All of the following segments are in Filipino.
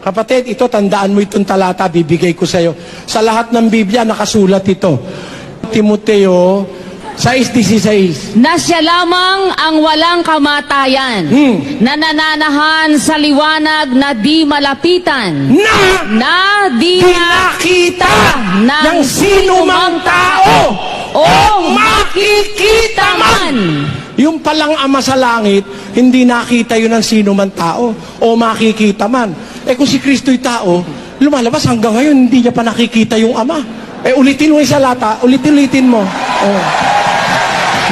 Kapatid, ito, tandaan mo itong talata, bibigay ko sa iyo. Sa lahat ng Biblia, nakasulat ito. Timoteo 6:16. Na siya lamang ang walang kamatayan, na nananahan sa liwanag na di malapitan, na di nakita ng sino mang tao o makikita man. Yung palang Ama sa langit, hindi nakita yun ng sino man tao o makikita man. Eh kung si Kristo'y tao, lumalabas hanggang ngayon, hindi niya pa nakikita yung Ama. Eh ulitin mo yung salata, ulitin mo. Oh.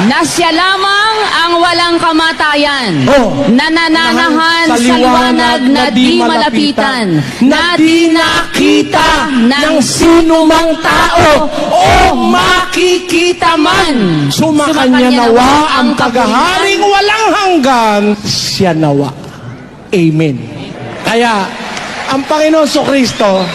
Na siya lamang ang walang kamatayan, na nananahan sa liwanag na di malapitan, na di nakita ng sino mang tao o makikita man. Sumakanya nawa ang kagaharing walang hanggan, siya nawa. Amen. Kaya, ang Panginoon Kristo,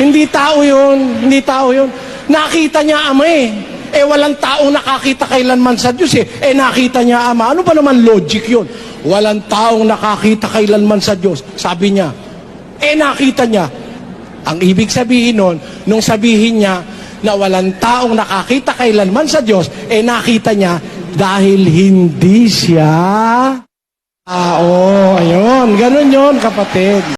hindi tao yun, hindi tao yun. Nakita niya Ama eh. Eh, walang taong nakakita kailanman sa Diyos eh. Eh, nakita niya Ama. Ano ba naman logic yun? Walang taong nakakita kailanman sa Diyos. Sabi niya. Eh, nakita niya. Ang ibig sabihin nun, nung sabihin niya na walang taong nakakita kailanman sa Diyos, eh, nakita niya dahil hindi siya. Ayun. Ganun yun, kapatid.